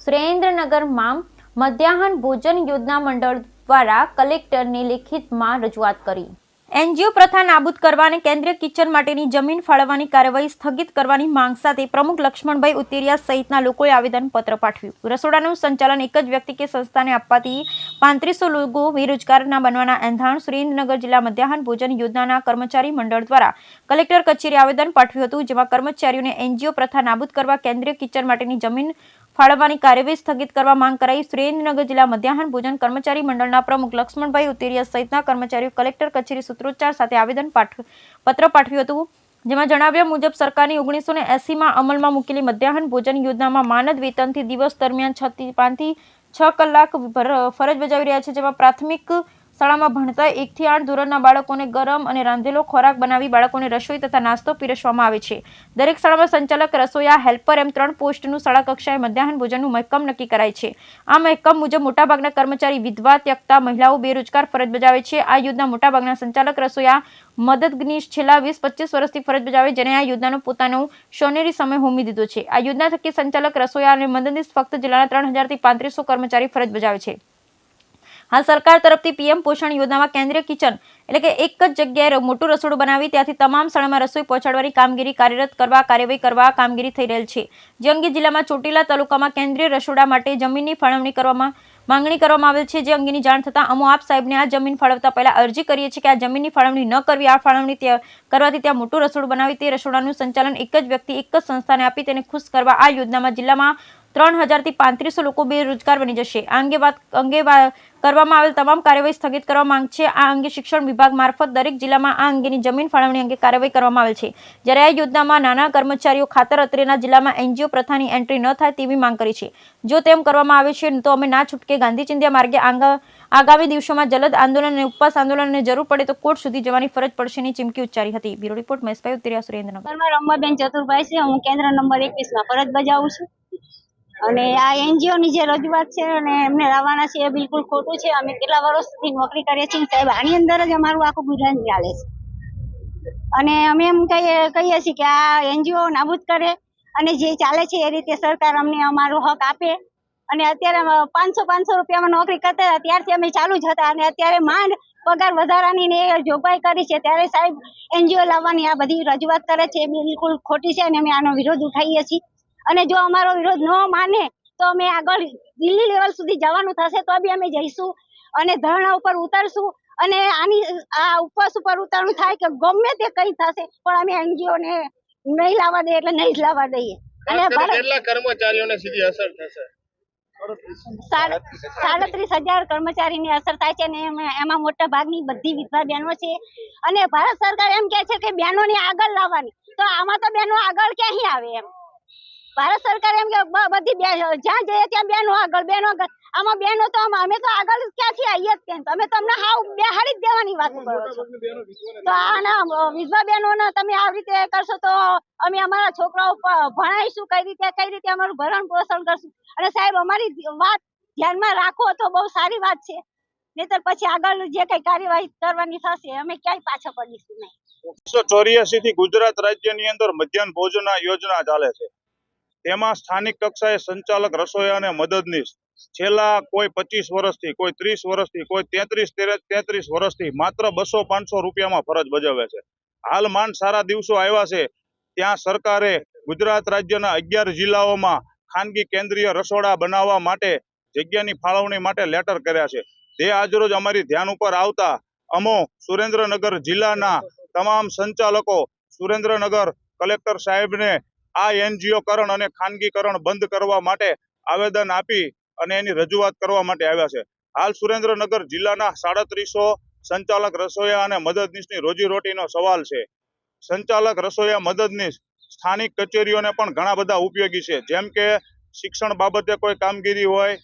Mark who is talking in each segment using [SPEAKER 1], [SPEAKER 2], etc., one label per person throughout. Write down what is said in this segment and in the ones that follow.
[SPEAKER 1] સુરેન્દ્રનગરમાં મધ્યાહન ભોજન યોજના મંડળ દ્વારા કલેક્ટરને લેખિતમાં રજૂઆત કરી। એનજીઓ પ્રથા નાબૂદ કરવા અને કેન્દ્રીય કિચન માટેની જમીન ફાળવવાની કાર્યવાહી સ્થગિત કરવાની માંગ સાથે પ્રમુખ લક્ષ્મણભાઈ ઉતેરિયા સહિતના લોકોએ આવેદનપત્ર પાઠવ્યું। રસોડાનું સંચાલન એક જ વ્યક્તિ કે સંસ્થાને આપવાથી 3500 લોકો બેરોજગારના બનવાના એંધાણ સુરેન્દ્રનગર જિલ્લા મધ્યાહન ભોજન યોજનાના કર્મચારી મંડળ દ્વારા કલેક્ટર કચેરી આવેદન પાઠવ્યું હતું, જેમાં કર્મચારીઓને એનજીઓ પ્રથા નાબૂદ કરવા કેન્દ્રીય કિચન માટેની જમીન ફાળવવાની કાર્યવાહી સ્થગિત કરવા માંગ કરાઈ। સુરેન્દ્રનગર જિલ્લા મધ્યાહન ભોજન કર્મચારી મંડળના પ્રમુખ લક્ષ્મણભાઈ ઉતેરિયા સહિતના કર્મચારીઓ કલેક્ટર કચેરી સૂત્રોચ્ચાર સાથે આવેદન પત્ર પાઠવ્યું હતું, જેમાં જણાવ્યા મુજબ સરકારની 1980માં અમલમાં મૂકેલી મધ્યાહન ભોજન યોજનામાં માનદ વેતનથી દિવસ દરમિયાન 5 થી 6 કલાક ફરજ બજાવી રહ્યા છે, જેમાં પ્રાથમિક શાળામાં ભણતા 1 થી 8 ધોરણના બાળકોને ગરમ અને રાંધેલો ખોરાક બનાવી બાળકોને રસોઈ તથા નાસ્તો પીરસવામાં આવે છે। દરેક શાળામાં સંચાલક, રસોઈયા, હેલ્પર એમ 3 પોસ્ટનું શાળા કક્ષાએ મધ્યાહન ભોજનનું મહેકમ નક્કી કરાય છે। આ મહેકમ મુજબ મોટાભાગના કર્મચારી વિધવા, ત્યક્તા મહિલાઓ બેરોજગાર ફરજ બજાવે છે। આ યોજના મોટાભાગના સંચાલક, રસોઈયા, મદદનીશ છેલ્લા 20-25 વર્ષથી ફરજ બજાવે, જેને આ યોજનાનો પોતાનો સોનેરી સમય હોમી દીધો છે। આ યોજના થકી સંચાલક, રસોઈયા અને મદદનીશ ફક્ત જિલ્લાના 3000 થી 3500 કર્મચારી ફરજ બજાવે છે। હાલ સરકાર તરફથી પીએમ પોષણ યોજનામાં કેન્દ્રીય કિચન એટલે કે એક જ જગ્યાએ મોટું રસોડું બનાવી ત્યાંથી તમામ શાળામાં રસોઈ પહોંચાડવાની કામગીરી કાર્યરત કરવા કાર્યવાહી કરવા કામગીરી થઈ રહેલ છે। જે અંગે જિલ્લામાં ચોટીલા તાલુકામાં કેન્દ્રીય રસોડા માટે જમીનની ફાળવણી માંગણી કરવામાં આવેલ છે। જે અંગેની જાણ થતાં અમો આપ સાહેબને આ જમીન ફાળવતા પહેલા અરજી કરીએ છીએ કે આ જમીનની ફાળવણી ન કરવી, આ ફાળવણી કરવાથી ત્યાં મોટું રસોડું બનાવી તે રસોડાનું સંચાલન એક જ વ્યક્તિ એક જ સંસ્થાને આપી તેને ખુશ કરવા આ યોજનામાં જિલ્લામાં 3000 થી 3500 લોકો બેરોજગાર બની જશે। આ અંગે કરવામાં આવેલ તમામ કાર્યવાહી સ્થગિત કરવા માંગ છે। આ અંગે શિક્ષણ વિભાગ મારફત દરેક જિલ્લામાં આ અંગેની જમીન ફાળવણી અંગે કાર્યવાહી કરવામાં આવેલ છે। જ્યારે આ યોજનામાં નાના કર્મચારીઓ ખાતર અત્રેના જિલ્લામાં એનજીઓ પ્રથાની એન્ટ્રી ન થાય તેવી માંગ કરી છે। જો તેમ કરવામાં આવે છે તો અમે ના છૂટકે ગાંધી ચિંધ્યા માર્ગે આગામી દિવસોમાં જલદ આંદોલન અને ઉપવાસ આંદોલન અને જરૂર પડે તો કોર્ટ સુધી જવાની ફરજ પડશેની ચીમકી ઉચ્ચારી હતી। બ્યુરો રિપોર્ટ મહેશભાઈ ઉતેરિયા, સુરેન્દ્રનગર।
[SPEAKER 2] રંબાબેન ચતુરભાઈ છે, હું કેન્દ્ર નંબર 21માં ફરજ બજાવું છું અને આ એનજીઓ ની જે રજૂઆત છે અને એમને લાવવાના છે એ બિલકુલ ખોટું છે। અમે કેટલા વર્ષથી નોકરી કરીએ છીએ સાહેબ, આની અંદર જ અમારું આખું ગુજરાન ચાલે છે અને અમે એમ કહીએ છીએ કે આ એનજીઓ નાબૂદ કરે અને જે ચાલે છે એ રીતે સરકાર અમને અમારો હક આપે। અને અત્યારે 500 રૂપિયામાં નોકરી કરતા હતા ત્યારથી અમે ચાલુ જ હતા અને અત્યારે માંડ પગાર વધારાની ને જોગવાઈ કરી છે, ત્યારે સાહેબ એનજીઓ લાવવાની આ બધી રજૂઆત કરે છે એ બિલકુલ ખોટી છે અને અમે આનો વિરોધ ઉઠાવીએ છીએ। અને જો અમારો વિરોધ ન માને તો અમે આગળ દિલ્હી લેવલ સુધી જવાનું થશે તો બી અમે જઈશું અને ધરણા ઉપર ઉતરશું અને આની આ ઉપવાસ ઉપર ઉતરવું થાય કે ગમે તે કઈ થશે પણ અમે એનજીઓ ને નહીં લાવવા દઈએ એટલે નહીં જ લાવવા દઈએ। અને
[SPEAKER 3] કેટલા કર્મચારીઓને સીધી અસર થશે?
[SPEAKER 2] 37,000 કર્મચારીની અસર થાય છે અને એમાં મોટા ભાગની બધી વિધવા બહેનો છે અને ભારત સરકાર એમ કે છે કે બહેનોને આગળ લાવવાની, તો આમાં તો બહેનો આગળ ક્યાંથી આવે એમ? ભારત સરકાર એમ કે બધી જ્યાં જઈએ ત્યાં બહેનો આગળ, આમાં બહેનો તો અમે તો આગળ ક્યાંથી આવીએ જ કેમ? તમે તમને હાવ બેહાડી જ દેવાની વાત કરો છો। તો આના વિધવા બહેનોને તમે આવી રીતે કરશો તો અમે અમારા છોકરાઓ ભણાવીશું કઈ રીતે અમારું ભરણ પોષણ કરશું? અને સાહેબ અમારી વાત ધ્યાનમાં રાખો તો બહુ સારી વાત છે, નહીતર પછી આગળ જે કઈ કાર્યવાહી કરવાની થશે અમે ક્યાંય પાછા પડીશું નહીં।
[SPEAKER 4] 1984 થી ગુજરાત રાજ્યની અંદર મધ્યાહન ભોજન યોજના ચાલે છે, તેમાં સ્થાનિક કક્ષાએ સંચાલક, રસોઈયા અને મદદનીશ છેલ્લા કોઈ 25 વર્ષથી, કોઈ 30 વર્ષથી, કોઈ 33 વર્ષથી માત્ર 200-500 રૂપિયામાં ફરજ બજાવે છે। હાલ માંડ સારા દિવસો આવ્યા છે ત્યાં સરકારે ગુજરાત રાજ્યના 11 જિલ્લાઓમાં ખાનગી કેન્દ્રીય રસોડા બનાવવા માટે જગ્યાની ફાળવણી માટે લેટર કર્યા છે। તે આજરોજ અમારી ધ્યાન ઉપર આવતા અમો સુરેન્દ્રનગર જિલ્લાના તમામ સંચાલકો સુરેન્દ્રનગર કલેક્ટર સાહેબને આ એનજીઓકરણ અને ખાનગીકરણ બંધ કરવા માટે આવેદન આપી અને એની રજૂઆત કરવા માટે આવ્યા છે। હાલ સુરેન્દ્રનગર જિલ્લાના 3700 સંચાલક, રસોઈયા અને મદદનીશની રોજીરોટીનો સવાલ છે। સંચાલક, રસોઈયા, મદદનીશ સ્થાનિક કચેરીઓને પણ ઘણા બધા ઉપયોગી છે, જેમ કે શિક્ષણ બાબતે કોઈ કામગીરી હોય,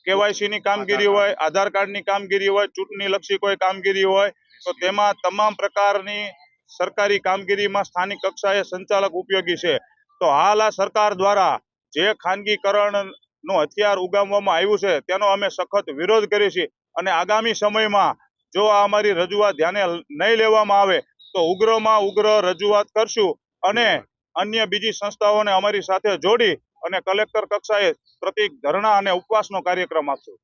[SPEAKER 4] કેવાયસીની કામગીરી હોય, આધાર કાર્ડની કામગીરી હોય, ચૂંટણીલક્ષી કોઈ કામગીરી હોય, તો તેમાં તમામ પ્રકારની સરકારી કામગીરીમાં સ્થાનિક કક્ષાએ સંચાલક ઉપયોગી છે। તો હાલ આ સરકાર દ્વારા જે ખાનગીકરણનું હથિયાર ઉગામવામાં આવ્યું છે તેનો અમે સખત વિરોધ કરીએ છીએ અને આગામી સમયમાં જો આ અમારી રજૂઆત ધ્યાને નહીં લેવામાં આવે તો ઉગ્રમાં ઉગ્ર રજૂઆત કરશું અને અન્ય બીજી સંસ્થાઓને અમારી સાથે જોડી અને કલેક્ટર કક્ષાએ પ્રતિક ધરણા અને ઉપવાસનો કાર્યક્રમ આપશું.